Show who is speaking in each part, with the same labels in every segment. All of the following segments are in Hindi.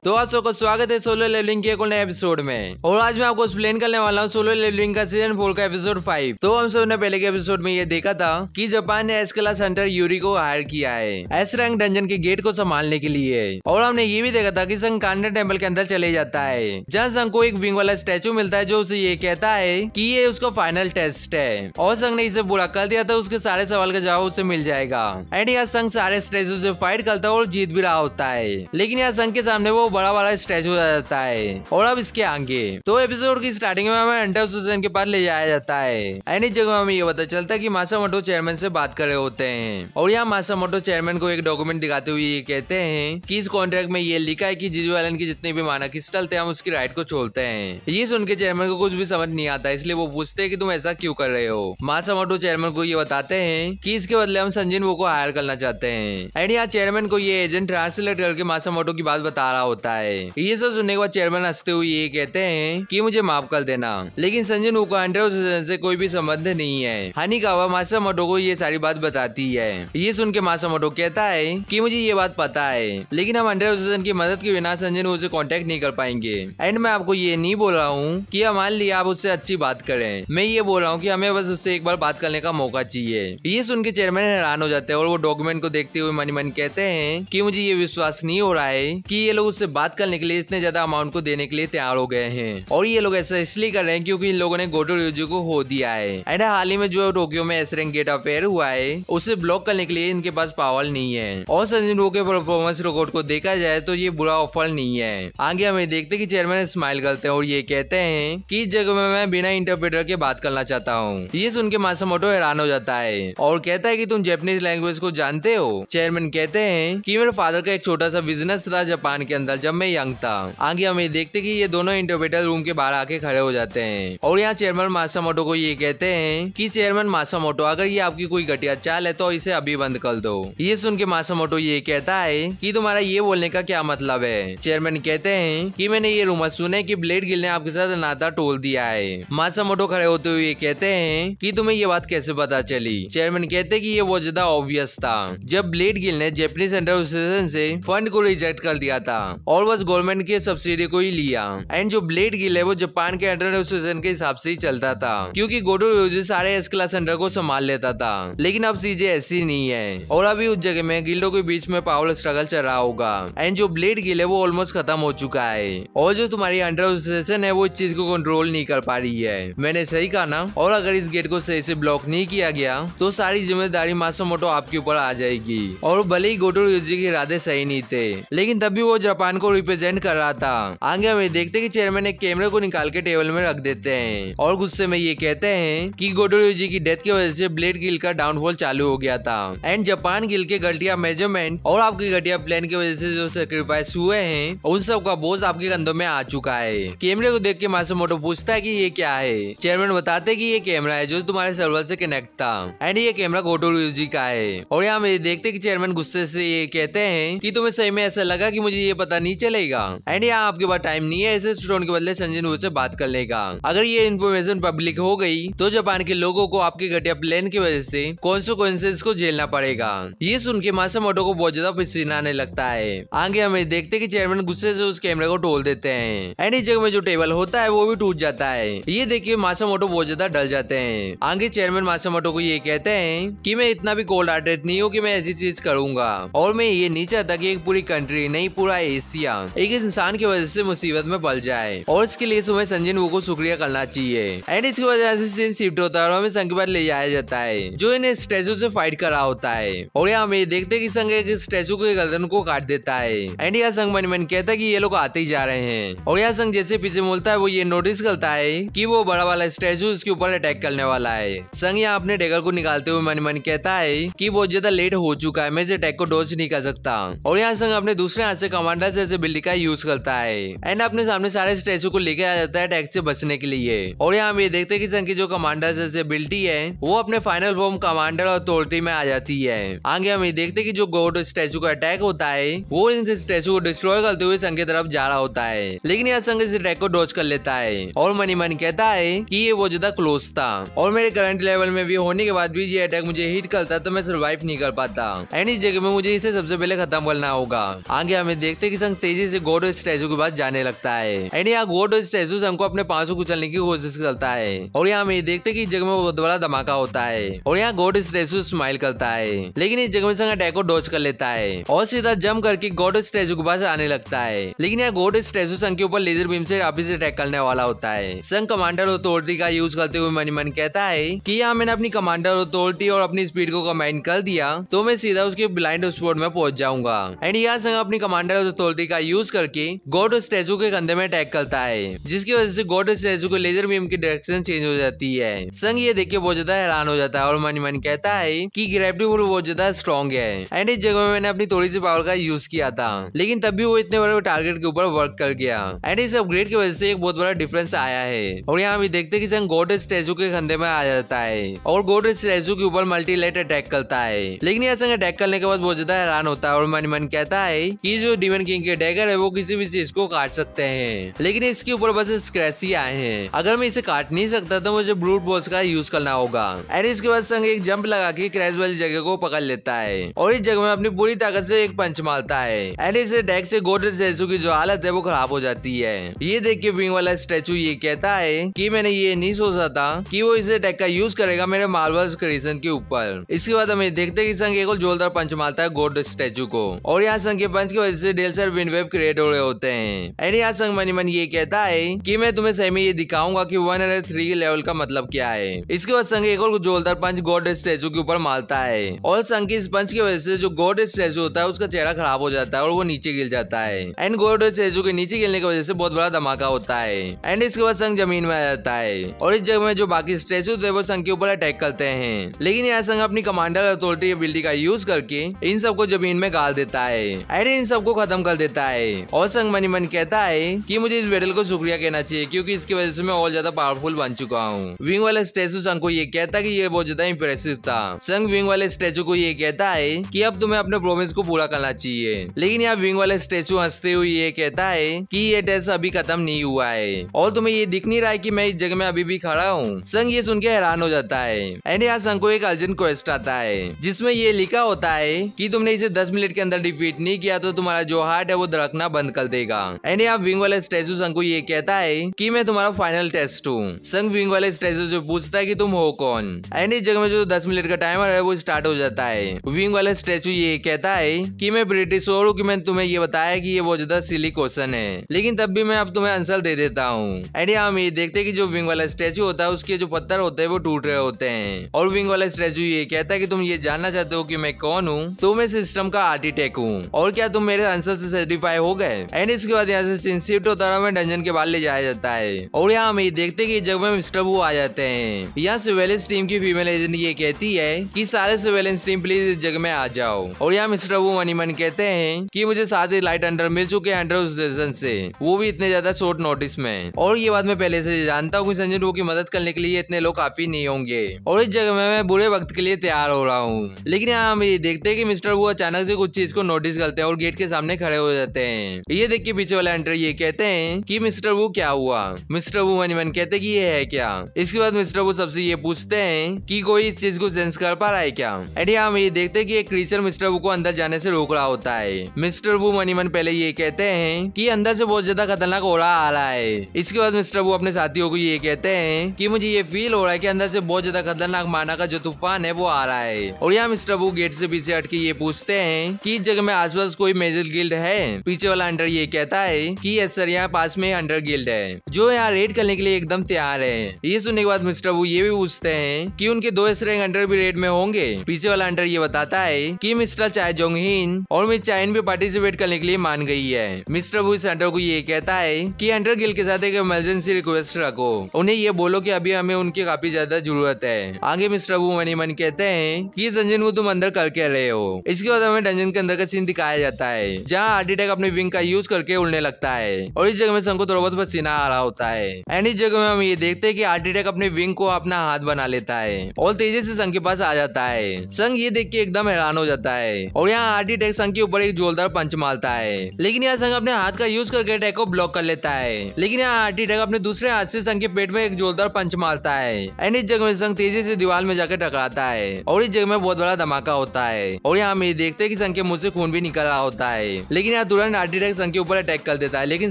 Speaker 1: तो आप सबका स्वागत है सोलो लेवलिंग के एक नए एपिसोड में। और आज मैं आपको एक्सप्लेन करने वाला हूँ सोलो लेवलिंग का सीजन 4 का एपिसोड 5। तो हम सब ने पहले के एपिसोड में ये देखा था कि जापान ने एस क्लास हंटर यूरी को हायर किया है एस रैंक डंजन के गेट को संभालने के लिए। और हमने ये भी देखा था कि संग कांडा टेम्पल के अंदर चले जाता है, जहाँ संग को एक विंग वाला स्टैचू मिलता है जो उसे ये कहता है कि ये उसका फाइनल टेस्ट है। और संग ने इसे बुरा कर दिया था, उसके सारे सवाल का जवाब उसे मिल जाएगा। एंड यहाँ संग सारे स्टैचू से फाइट करता है और जीत भी रहा होता है, लेकिन यहाँ संग के सामने वो बड़ा वाला स्टैचू आ जाता है। और अब इसके आगे तो एपिसोड की स्टार्टिंग में हमें हंटर सुजन के पास ले जाया जाता है। एंड इस जगह हमें ये पता चलता है कि मासामोटो चेयरमैन से बात कर रहे होते हैं। और यहाँ मासामोटो चेयरमैन को एक डॉक्यूमेंट दिखाते हुए ये कहते हैं कि इस कॉन्ट्रैक्ट में ये लिखा है कि जीजू आइलैंड की जितने भी माना क्रिस्टल थे हम उसकी राइट को छोड़ते हैं। ये सुन के चेयरमैन को कुछ भी समझ नहीं आता, इसलिए वो पूछते हैं कि तुम ऐसा क्यों कर रहे हो। मासामोटो चेयरमैन को ये बताते हैं कि इसके बदले हम संजिन वो को हायर करना चाहते हैं। एंड यहाँ चेयरमैन को ये एजेंट ट्रांसलेट करके मासामोटो की बात बता रहा होता है। ये सब सुनने के बाद चेयरमैन हंसते हुए ये कहते हैं कि मुझे माफ कर देना, लेकिन संजन वू का हंटर से कोई भी संबंध नहीं है। हानिकावा मासामोटो को ये सारी बात बताती है। ये सुन के मासामोटो कहता है कि मुझे ये बात पता है, लेकिन हम हंटर की मदद के बिना संजन वू से कांटेक्ट नहीं कर पाएंगे। एंड मैं आपको ये नहीं बोल रहा हूँ कि हमारे लिए आप उससे अच्छी बात करें, मैं ये बोल रहा हूँ कि हमें बस उससे एक बार बात करने का मौका चाहिए। ये सुन के चेयरमैन हैरान हो जाते हैं और वो डॉक्यूमेंट को देखते हुए मन मन कहते हैं कि मुझे ये विश्वास नहीं हो रहा है कि ये लोग उससे बात करने के लिए इतने ज्यादा अमाउंट को देने के लिए तैयार हो गए हैं। और ये लोग ऐसा इसलिए कर रहे हैं क्योंकि इन लोगों ने गोटो ryuji को खो दिया है। एंड हाल ही में जो टोक्यो में एस रैंक गेट अफेयर हुआ है उसे ब्लॉक करने के लिए इनके पास पावर नहीं है। और संजन वू के परफॉर्मेंस रिकॉर्ड को देखा जाए तो ये बुरा ऑफर नहीं है। आगे हमें देखते कि चेयरमैन स्माइल करते हैं और ये कहते हैं कि इस जगह में मैं बिना इंटरप्रेटर के बात करना चाहता हूँ। ये सुन के मासामोटो हैरान हो जाता है और कहता है कि तुम जापानीज लैंग्वेज को जानते हो। चेयरमैन कहते हैं कि मेरे फादर का एक छोटा सा बिजनेस था जापान के अंदर जब मैं यंग था। आगे हमें देखते कि ये दोनों इंटरप्रेटर रूम के बाहर आके खड़े हो जाते हैं। और यहाँ चेयरमैन मासामोटो को ये कहते हैं कि चेयरमैन मासामोटो अगर ये आपकी कोई घटिया चाल है तो इसे अभी बंद कर दो। ये सुन के मासामोटो ये कहता है कि तुम्हारा ये बोलने का क्या मतलब है। चेयरमैन कहते हैं कि मैंने ये रूमर सुने कि ब्लेड गिल ने आपके साथ नाता तोड़ दिया है। मासामोटो खड़े होते हुए कहते हैं कि तुम्हें ये बात कैसे पता चली। चेयरमैन कहते हैं कि ये बहुत ज्यादा ऑब्वियस था, जब ब्लेड गिल ने जापानीज हंटर एसोसिएशन से फंड को रिजेक्ट कर दिया था और बस गवर्नमेंट के सब्सिडी को ही लिया। एंड जो ब्लेड गिल है वो जापान के हंटर एसोसिएशन के हिसाब से ही चलता था, क्योंकि गोटो ryuji सारे एस क्लास हंटर को संभाल लेता था। लेकिन अब सीजे ऐसी नहीं है और अभी उस जगह में गिल्डो के बीच में पावर स्ट्रगल चल रहा होगा। एंड जो ब्लेड गिल है वो ऑलमोस्ट खत्म हो चुका है और जो तुम्हारी हंटर एसोसिएशन है वो इस चीज को कंट्रोल नहीं कर पा रही है। मैंने सही कहा ना। और अगर इस गेट को सही से ब्लॉक नहीं किया गया तो सारी जिम्मेदारी मासामोटो आपके ऊपर आ जाएगी। और भले ही गोटो ryuji के इरादे सही नहीं थे, लेकिन तब भी वो जापान को रिप्रेजेंट कर रहा था। आगे हमें देखते कि चेयरमैन एक कैमरे को निकाल के टेबल में रख देते हैं और गुस्से में ये कहते हैं कि गोटो ryuji की डेथ की वजह से ब्लेड गिल का डाउनफॉल चालू हो गया था। एंड जापान गिल के घटिया मेजरमेंट और आपकी घटिया प्लान की वजह से जो सेक्रीफाइस हुए हैं उन सब का बोझ आपके कंधों में आ चुका है। कैमरे को देख के मासामोटो पूछता है कि ये क्या है। चेयरमैन बताते कि ये कैमरा है जो तुम्हारे सर्वर से कनेक्ट था। एंड ये कैमरा गोटो ryuji का है। और यहाँ में देखते कि चेयरमैन गुस्से से ये कहते हैं कि तुम्हें सही में ऐसा लगा कि मुझे ये पता नहीं चलेगा। एंड यहाँ आपके पास टाइम नहीं है ऐसे स्टोन के बदले संजन वू से बात करने का। अगर ये इन्फॉर्मेशन पब्लिक हो गई तो जापान के लोगों को आपके घटिया प्लान की वजह से कॉन्सिक्वेंसेस को झेलना पड़ेगा। ये सुन के मासामोटो को बहुत ज्यादा पसीना आने लगता है। आगे हमें देखते कि चेयरमैन गुस्से से उस कैमरे को तोड़ देते हैं। एंड इस जगह में जो टेबल होता है वो भी टूट जाता है। ये देखिए मासामोटो बहुत ज्यादा डर जाते हैं। आगे चेयरमैन मासामोटो को ये कहते हैं कि मैं इतना भी कोल्ड हार्टेड नहीं हूँ कि मैं ऐसी चीज करूंगा, और मैं ये नहीं चाहता कि एक पूरी कंट्री नहीं पूरा एशिया एक इंसान की वजह से मुसीबत में पड़ जाए। और इसके लिए तुम्हें संजन वू को शुक्रिया करना चाहिए। एंड इसकी वजह से सीन शिफ्ट होता है और हमें संग के पास ले जाया जाता है जो इन्हें स्टैचू से फाइट कर रहा होता है। और यहाँ हमें देखते कि संग एक स्टैचू के गर्दन को काट देता है। एंड यहाँ संग मन मन कहता है कि ये लोग आते ही जा रहे हैं। और यहाँ संग जैसे पीछे बोलता है वो ये नोटिस करता है कि वो बड़ा वाला स्टैचू उसके ऊपर अटैक करने वाला है। संग यहाँ अपने डेगर को निकालते हुए मन मन कहता है कि बहुत ज्यादा लेट हो चुका है, मैं इस अटैक को डॉज नहीं कर सकता। और यहाँ संग अपने दूसरे हाथ से कमांडर जैसे एबिलिटी का यूज करता है एंड अपने सामने सारे स्टैचू को लेके आ जाता है अटैक से बचने के लिए। और यहाँ हम ये देखते हैं कि संग की जो कमांडर जैसे एबिलिटी है वो अपने फाइनल फॉर्म कमांडर और अथॉरिटी में आ जाती है। आगे हम ये देखते हैं कि जो गॉड स्टैचू का अटैक होता है वो इन स्टैचू को डिस्ट्रॉय करते हुए संग की तरफ जा रहा होता है, लेकिन यहाँ संग इस अटैक को डॉज कर लेता है और मनी मन कहता है कि ये वो ज्यादा क्लोज था और मेरे करंट लेवल में भी होने के बाद भी ये अटैक मुझे हिट करता तो मैं सर्वाइव नहीं कर पाता एंड इस जगह में मुझे इसे सबसे पहले खत्म करना होगा। आगे हमें देखते हैं कि संग तेजी से गॉड स्टैचू के पास जाने लगता है एंड यहाँ गॉड स्टैचू संग को अपने पांव से कुचलने की कोशिश करता है और यहाँ हमें देखते हैं कि इस जगह में बहुत बड़ा धमाका होता है और यहाँ गॉड स्टैचू स्माइल करता है, लेकिन इस जगह में संग अटैक को डॉज कर लेता है और सीधा जंप करके गॉड स्टैचू के पास आने लगता है, लेकिन यहाँ गॉड स्टैचू संग के ऊपर लेजर बीम से वापिस अटैक करने वाला होता है। संग कमांडर अथॉरिटी का यूज करते हुए मनी मन कहता है कि यहाँ मैंने अपनी कमांडर अथॉरिटी और अपनी स्पीड को कमांड कर दिया तो मैं सीधा उसके ब्लाइंड स्पॉट में पहुंच जाऊंगा एंड यहाँ संग अपनी कमांडर अथॉरिटी का यूज करके गॉड स्टैचू के कंधे में अटैक करता है, जिसकी वजह से गॉड स्टैचू को लेजर बीम की डायरेक्शन चेंज हो जाती है। संग ये देख के बहुत ज्यादा हैरान हो जाता है और मनी मन कहता है कि ग्रेविटी पुल बहुत ज्यादा स्ट्रॉन्ग है एंड इस जगह में मैंने अपनी थोड़ी सी पावर का यूज किया था, लेकिन तब भी वो इतने बड़े टारगेट के ऊपर वर्क कर गया एंड इस अपग्रेड की वजह से एक बहुत बड़ा डिफरेंस आया है। और यहाँ भी देखते हैं कि संग गॉड स्टैचू के कंधे में आ जाता है और गॉड स्टैचू के ऊपर मल्टीलाइट अटैक करता है, लेकिन यहाँ संग अटैक करने के बाद बहुत ज्यादा हैरान होता है और मनी मन कहता है कि जो डीमन किंग के डैगर है वो किसी भी चीज को काट सकते हैं, लेकिन इसके ऊपर बस स्क्रैच ही आए हैं। अगर मैं इसे काट नहीं सकता तो मुझे ब्रूट बॉल्स का यूज करना होगा एंड इसके बाद संग एक जंप लगा के क्रैश वाली जगह को पकड़ लेता है और इस जगह में अपनी पूरी ताकत से एक पंच मारता है एंड इस अटैक से गॉड स्टैचू की जो हालत है वो खराब हो जाती है। ये देख के विंग वाला स्टैचू ये कहता है कि मैंने ये नहीं सोचा था कि वो इस अटैक का यूज करेगा मेरे मार्वल्स क्रिएशन के ऊपर। इसके बाद हमें देखते हैं कि संग एक और जोरदार पंच मारता है गॉड स्टैचू को और यहाँ संग के पंच की वजह से ढेर सारे विंड वेव क्रिएट हो रहे होते हैं एंड यहाँ संग मनी मन ये कहता है कि मैं तुम्हें सही में ये दिखाऊंगा कि 103 लेवल का मतलब क्या है। इसके बाद संग एक और जोरदार पंच गॉड स्टैचू के ऊपर मारता है और संग की इस पंच की वजह से जो गॉड स्टैचू होता है उसका चेहरा खराब हो जाता है और वो नीचे गिर जाता है एंड गॉड स्टैचू के नीचे गिरने की वजह से बहुत बड़ा धमाका होता है एंड इसके बाद संग जमीन में आ जाता है और इस जगह में जो बाकी स्टैचू थे वो संग के ऊपर अटैक करते हैं, लेकिन यहाँ संग अपनी कमांडर अथॉरिटी एबिलिटी का यूज करके इन सबको जमीन में गाड़ देता है एंड इन सबको खत्म कर देता है। और संग मनी मन कहता है कि मुझे इस बैटल को शुक्रिया कहना चाहिए क्योंकि इसकी वजह से मैं और ज्यादा पावरफुल बन चुका हूँ। विंग वाला स्टैचू संग को ये कहता है कि ये बहुत ज्यादा इंप्रेसिव था। संग विंग वाले स्टैचू को ये कहता है कि अब तुम्हें अपने प्रोमिस को पूरा करना चाहिए, लेकिन यहाँ विंग वाला स्टैचू हंसते हुए ये कहता है कि ये टेस्ट अभी खत्म नहीं हुआ है और तुम्हें ये दिख नहीं रहा है कि मैं इस जगह में अभी भी खड़ा हूँ। संग ये सुन के हैरान हो जाता है एंड यहाँ संग को एक अर्जेंट क्वेस्ट आता है जिसमें ये लिखा होता है कि तुमने इसे 10 मिनट के अंदर डिफीट नहीं किया तो तुम्हारा जो हार्ट है वो धड़कना बंद कर देगा एंड यहाँ विंग वाला स्टैचू संग को ये कहता है कि मैं तुम्हारा फाइनल टेस्ट हूँ। संग विंग वाले स्टैचू से पूछता है कि तुम हो कौन एंड इस जगह में जो 10 मिनट का टाइमर है वो स्टार्ट हो जाता है। विंग वाला स्टैचू ये कहता है कि मैं ब्रिटिश हूँ कि मैंने तुम्हें ये बताया कि ये बहुत ज्यादा सिली क्वेश्चन है, लेकिन तब भी मैं अब तुम्हें आंसर दे देता हूँ। एंड यहाँ हम ये देखते हैं कि जो विंग वाला स्टैचू होता है उसके जो पत्थर होते हैं वो टूट रहे होते हैं और विंग वाला स्टैचू ये कहता है कि तुम ये जानना चाहते हो कि मैं कौन हूँ, तो मैं सिस्टम का आर्किटेक्ट हूँ और क्या तुम मेरे आंसर से सेटिस्फाई हो गए। एंड इसके बाद यहाँ से शिफ्ट होता है हमें डंजन के बाहर ले जाया जाता है और यहाँ हम ये देखते हैं कि जगह में मिस्टर वू आ जाते हैं। यहाँ सर्वेलेंस टीम की फीमेल एजेंट ये कहती है कि सारे सर्वेलेंस टीम प्लीज इस जगह में आ जाओ और यहाँ मिस्टर वू मनी मन कहते हैं कि मुझे 7 लाइट अंडर मिल चुके हैं अंडर स्टेशन से, वो भी इतने ज्यादा शॉर्ट नोटिस में, और ये बात मैं पहले से जानता हूँ कि संजन वू की मदद करने के लिए इतने लोग काफी नहीं होंगे और इस जगह में मैं बुरे वक्त के लिए तैयार हो रहा हूँ। लेकिन यहाँ हम ये देखते हैं कि मिस्टर वू अचानक से कुछ चीज को नोटिस करते हैं और गेट के सामने खड़े हो जाते हैं। ये देख के पीछे वाला एंटर ये कहते हैं कि मिस्टर वू क्या हुआ। मिस्टर वू मनी मन कहते हैं कि ये है क्या। इसके बाद मिस्टर वू सबसे ये पूछते हैं कि कोई इस चीज को सेंस कर पा रहा है क्या। एंड यहाँ हम ये देखते हैं कि एक क्रीचर मिस्टर वू को अंदर जाने से रोक रहा होता है। मिस्टर वू मनी मन पहले ये कहते हैं कि अंदर से बहुत ज्यादा खतरनाक हो रहा है। इसके बाद मिस्टर वू अपने साथियों को ये कहते हैं कि मुझे ये फील हो रहा है कि अंदर से बहुत ज्यादा खतरनाक माना का जो तूफान है वो आ रहा है। और यहाँ मिस्टर वू गेट से पीछे हट के ये पूछते हैं कि इस जगह में आसपास कोई मेजर गिल्ड है। पीछे वाला अंडर ये कहता है कि यस सर, यहाँ पास में अंडर गिल्ड है जो यहाँ रेड करने के लिए एकदम तैयार है। ये सुनने के बाद मिस्टर वू ये भी पूछते हैं कि उनके 2 रैंक अंडर भी रेड में होंगे। पीछे वाला अंडर ये बताता है कि मिस्टर चाय जोंगहिन और मिस चाइन भी पार्टिसिपेट करने के लिए मान गई है। मिस्टर वू इस अंडर को ये कहता है कि अंडर गिल्ड के साथ एक इमरजेंसी रिक्वेस्ट रखो, उन्हें ये बोलो कि अभी हमें उनकी काफी ज्यादा जरूरत है। आगे मिस्टर वू मनी मन कहते हैं कि संजन वो तुम अंदर कर के रहे हो। इसके बाद हमें डंजन के अंदर का सीन दिखाया जाता है जहाँ आर्टिटेक अपनी विंग का यूज करके उड़ने लगता है और इस जगह में संग को थोड़ा बहुत पसीना आ रहा होता है। एंड इस जगह में हम ये देखते हैं कि आर्टिटेक अपने विंग को अपना हाथ बना लेता है और तेजी से संग के पास आ जाता है। संग ये देख के एकदम हैरान हो जाता है और यहाँ आर्टिटेक संग के ऊपर एक जोरदार पंच मारता है, लेकिन यहाँ संग अपने हाथ का यूज करके अटैक को ब्लॉक कर लेता है। लेकिन यहाँ आर्टिटेक अपने दूसरे हाथ से संग के पेट में एक जोरदार पंच मारता है एंड इस जगह में संग तेजी से दीवार में जाकर टकराता है और इस जगह में बहुत बड़ा धमाका होता है और यहाँ हम ये देखते हैं कि संग के मुंह से खून भी निकल रहा होता है। लेकिन यहाँ तुरंत आर्टिटेक संग के ऊपर अटैक कर देता है, लेकिन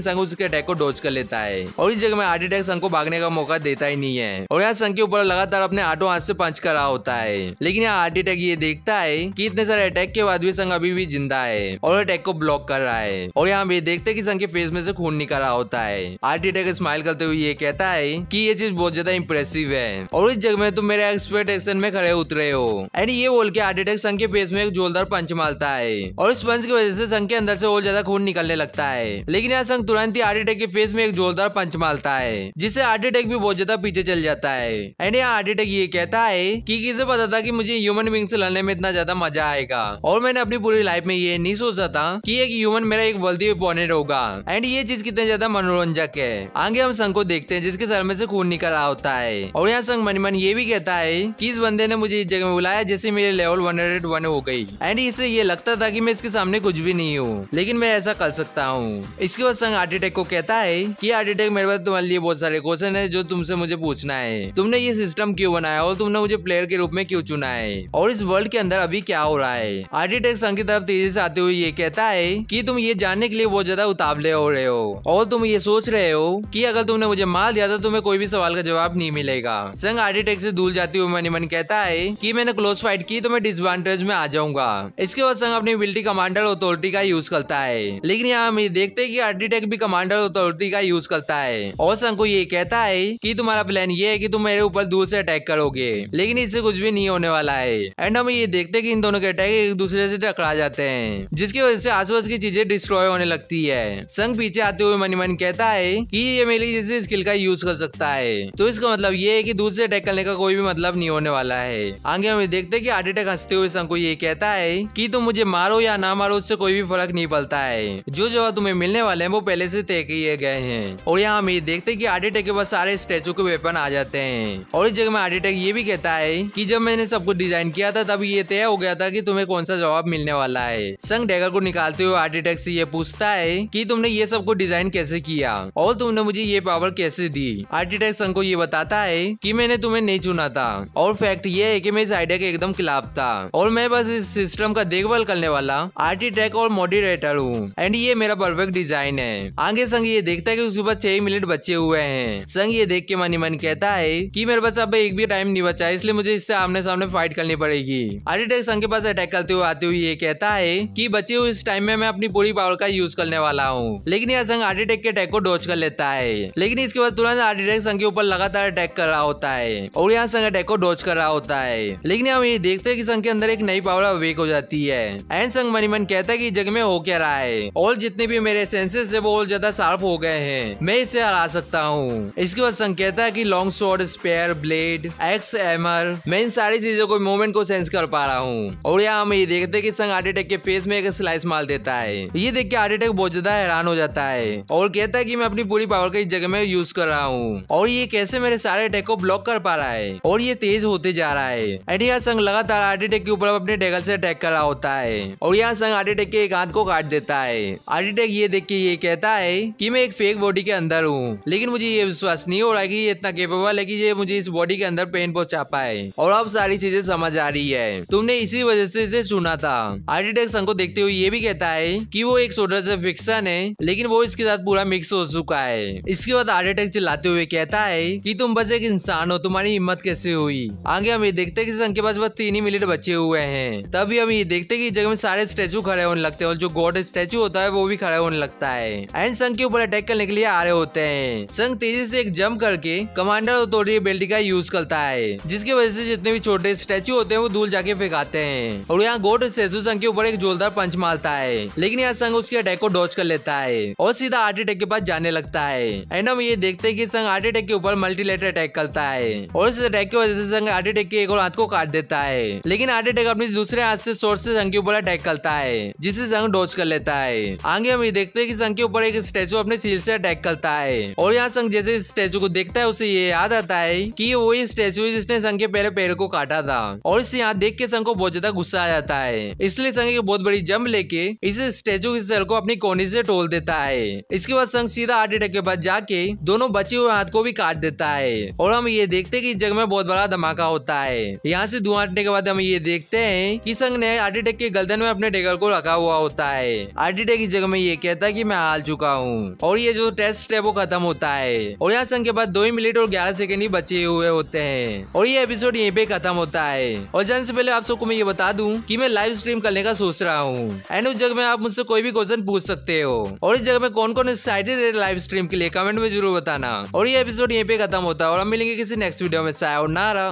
Speaker 1: संग उसके अटैक को डॉज कर लेता है और इस जगह में आर्टिटेक संग को भागने का मौका देता ही नहीं है और यहाँ संग के ऊपर लगातार अपने आठों हाथ से पंच कर रहा होता है। लेकिन यहाँ आर्टिटेक ये देखता है कि इतने सारे अटैक के बाद भी संग अभी भी जिंदा है और अटैक को ब्लॉक कर रहा है और यहाँ हम ये देखते हैं कि संग के फेस में से खून निकल रहा होता है। आर्टिटेक स्माइल करते हुए ये कहता है कि ये चीज बहुत ज्यादा इंप्रेसिव है और इस जगह में तुम मेरे एक्सपेक्टेशन में खड़े उतरे हो। एंड ये बोल के आर्टिटेक संग के फेस में एक जोरदार पंच मारता है और इस पंच की वजह से संग के अंदर से और ज्यादा खून निकलने लगता है। लेकिन यहाँ संग तुरंत ही आर्टिटेक के फेस में एक जोरदार पंच मारता है जिससे आर्टिटेक भी बहुत ज्यादा पीछे चल जाता है। एंड यहाँ आर्टिटेक ये कहता है कि किसे पता था कि मुझे ह्यूमन बीइंग से लड़ने में इतना ज्यादा मजा आएगा और मैंने अपनी पूरी लाइफ में ये नहीं सोचा था कि एक ह्यूमन मेरा एक वर्दी ओपोनेंट होगा। एंड ये चीज कितने ज्यादा मनोरंजक है। आगे हम संग को देखते हैं जिसके सर में से खून निकल रहा होता है और यहाँ संग मन मन ये भी कहता है कि इस बंदे ने मुझे इस जगह में बुलाया जैसे मेरे लेवल 101 हो गई। एंड इससे ये लगता था कि मैं इसके सामने कुछ भी नहीं हूँ, लेकिन मैं ऐसा कर सकता हूँ। इसके बाद संग आर्टिटेक को कहता है कि आर्टिटेक मेरे पास तुम्हारे लिए बहुत सारे क्वेश्चन है जो तुमसे मुझे पूछना है। तुमने ये सिस्टम क्यों बनाया और तुमने मुझे प्लेयर के रूप में क्यों चुना है और इस वर्ल्ड के अंदर अभी क्या हो रहा है। आर्टिटेक संग की तरफ तेजी से आते हुए ये कहता है कि तुम ये जानने के लिए बहुत ज्यादा उतावले हो रहे हो और तुम ये सोच रहे हो कि अगर तुमने मुझे मार दिया तो तुम्हें कोई भी सवाल का जवाब नहीं मिलेगा। संग आर्टिटेक से दूर जाते हुए मन मन कहता है कि मैंने क्लोज फाइट की तो मैं डिसएडवांटेज में आ जाऊंगा। इसके बाद संग अपनी एबिलिटी कमांडर अथॉरिटी का यूज करता है, लेकिन यहाँ हम ये देखते हैं कि आर्टिटेक भी कमांडर अथॉरिटी का यूज करता है और संग को ये कहता है कि तुम्हारा प्लान ये है कि तुम मेरे ऊपर दूर से अटैक करोगे, लेकिन इससे कुछ भी नहीं होने वाला है। एंड हम ये देखते हैं कि इन दोनों के अटैक एक दूसरे से टकरा जाते हैं जिसकी वजह से आसपास की चीजें डिस्ट्रॉय होने लगती है। संग पीछे आते हुए मन मन कहता है कि ये मेरी जैसे स्किल का यूज कर सकता है, तो इसका मतलब ये है कि दूर से अटैक करने का कोई भी मतलब नहीं होने वाला है। आगे हम देखते हैं कि आर्टिटेक हंसते हुए संग को ये कहता है कि तुम मुझे मारो या ना मारो उससे कोई भी फर्क नहीं पड़ता है, जो जवाब तुम्हें मिलने वाले हैं वो पहले से तय किए गए हैं। और यहाँ हम ये देखते हैं कि आर्टिटेक के पास सारे स्टैचू के वेपन आ जाते हैं और इस जगह में आर्टिटेक ये भी कहता है कि जब मैंने सब कुछ डिजाइन किया था तब ये तय हो गया था कि तुम्हें कौन सा जवाब मिलने वाला है। संग डैगर को निकालते हुए आर्टिटेक से ये पूछता है कि तुमने ये सब कुछ डिजाइन कैसे किया और तुमने मुझे ये पावर कैसे दी। आर्टिटेक संग को ये बताता है कि मैंने तुम्हें नहीं चुना था और फैक्ट ये है कि मैं इस आइडिया के एकदम खिलाफ था और मैं बस इस सिस्टम का देखभाल करने वाला आर्टिटेक और मॉडरेटर हूँ एंड ये मेरा परफेक्ट डिजाइन है। आगे संग ये देखता है कि उसके पास 6 मिनट बचे हुए हैं। संग ये देख के मन ही मन कहता है कि मेरे पास अब एक भी टाइम नहीं बचा है, इसलिए मुझे इससे आमने सामने फाइट करनी पड़ेगी। आर्टिटेक संग के पास अटैक करते हुए आते हुए ये कहता है कि बचे हुए इस टाइम में मैं अपनी पूरी पावर का यूज करने वाला हूँ, लेकिन यह संग आर्टिटेक के अटैक को डॉज कर लेता है। लेकिन इसके बाद तुरंत आर्टिटेक संग के ऊपर लगातार अटैक कर रहा होता है और यहाँ संग अटैक को डॉज कर रहा होता है। लेकिन हम ये देखते हैं कि संग के अंदर एक नई पावर अवेक हो जाती है एंड संग मन ही मन कहता है कि जग में हो क्या रहा है और जितने भी मेरे सेंसेस है वो और ज्यादा शार्प हो गए हैं, मैं इसे हरा सकता हूँ। इसके बाद संग कहता है कि long sword, spear, blade, axe armour, मैं इन सारी चीजों को मूवमेंट को सेंस कर पा रहा हूँ। और यहाँ हम ये देखते हैं कि संग आर्टिटेक के फेस में एक स्लाइस मार देता है। ये देख के आर्टिटेक बहुत ज्यादा हैरान हो जाता है और कहता है कि मैं अपनी पूरी पावर का इस जगह में यूज कर रहा हूँ और ये कैसे मेरे सारे अटैक को ब्लॉक कर पा रहा है और ये तेज होते जा रहा है। एंड यहाँ संग लगातार आर्टिटेक के ऊपर अपने डैगर से अटैक कर रहा होता है और यहाँ संग आर्टिटेक के एक हाथ को काट देता है। आर्टिटेक ये देख के ये कहता है कि मैं एक फेक बॉडी के अंदर हूँ, लेकिन मुझे ये विश्वास नहीं हो रहा कि ये इतना केपेबल है कि ये मुझे इस बॉडी के अंदर पेन पहुंचा पाए और अब सारी चीजें समझ आ रही है, तुमने इसी वजह से इसे चुना था। आर्टिटेक संग को देखते हुए ये भी कहता है कि वो एक छोटा सा फिक्शन है, लेकिन वो इसके साथ पूरा मिक्स हो चुका है। इसके बाद आर्टिटेक चिल्लाते हुए कहता है कि तुम बस एक इंसान हो, तुम्हारी हिम्मत कैसे हुई। आगे हम ये देखते हैं कि संग के पास बस 3 ही मिनट बचे हुए हैं। तभी हम ये देखते हैं कि जगह में सारे स्टैचू खड़े होने लगते हैं और जो गॉड स्टैचू होता है वो भी खड़ा होने लगता है एंड संग के ऊपर अटैक करने के लिए आ रहे होते हैं। संग तेजी से एक जंप करके कमांडर अथॉरिटी एबिलिटी का यूज करता है, जिसकी वजह से जितने भी छोटे स्टैचू होते हैं वो दूर जाके फेंकाते हैं और यहाँ गॉड स्टैचू संग के ऊपर एक जोरदार पंच मारता है, लेकिन यहाँ संग उसके अटैक को डॉज कर लेता है और सीधा आर्टिटेक के पास जाने लगता है। एंड हम ये देखते हैं कि संग आर्टिटेक के ऊपर मल्टीलेटर अटैक करता है और इस अटैक की वजह से संग आर्टिटेक के एक और हाथ को काट देता है, लेकिन आर्टिटेक अपने दूसरे हाथ से सोर्स से संग के ऊपर अटैक करता है जिसे संग डॉज कर लेता है। आगे हम ये देखते हैं कि संग के ऊपर एक स्टैचू अपने सील से अटैक करता है और यहाँ संग जैसे इस स्टैचू को देखता है उसे ये याद आता है कि ये वही स्टैचू है जिसने संग के पहले पैर को काटा था और इसे यहाँ देख के संग को बहुत ज्यादा गुस्सा आ जाता है। इसलिए संग एक बहुत बड़ी जंप लेके इस स्टैचू के सर को अपनी कोहनी से तोड़ देता है। इसके बाद संग सीधा हार्ट अटैक के पास जाके दोनों बचे हुए हाथ को भी काट देता है और हम ये देखते हैं कि जग में बहुत बड़ा धमाका होता है। यहाँ से धुआं हटने के बाद हम ये देखते हैं कि संग ने हार्ट अटैक के गर्दन में अपने डेगर को रखा हुआ होता है। हार्ट अटैक की जगह में ये कहता है कि मैं हार चुका हूँ और ये जो टेस्ट है वो खत्म होता है और यहाँ संग के बाद 2 मिनट और 11 सेकंड ही बचे हुए होते हैं और ये एपिसोड यहीं पे खत्म होता है। और जाने से पहले आप सबको मैं ये बता दूं कि मैं लाइव स्ट्रीम करने का सोच रहा हूँ एंड उस जगह में आप मुझसे कोई भी क्वेश्चन पूछ सकते हो और इस जगह में कौन कौन एक्साइटेड है लाइव स्ट्रीम के लिए कमेंट में जरूर बताना। और ये एपिसोड यहीं पे खत्म होता है और हम मिलेंगे किसी नेक्स्ट वीडियो में। सायोनारा।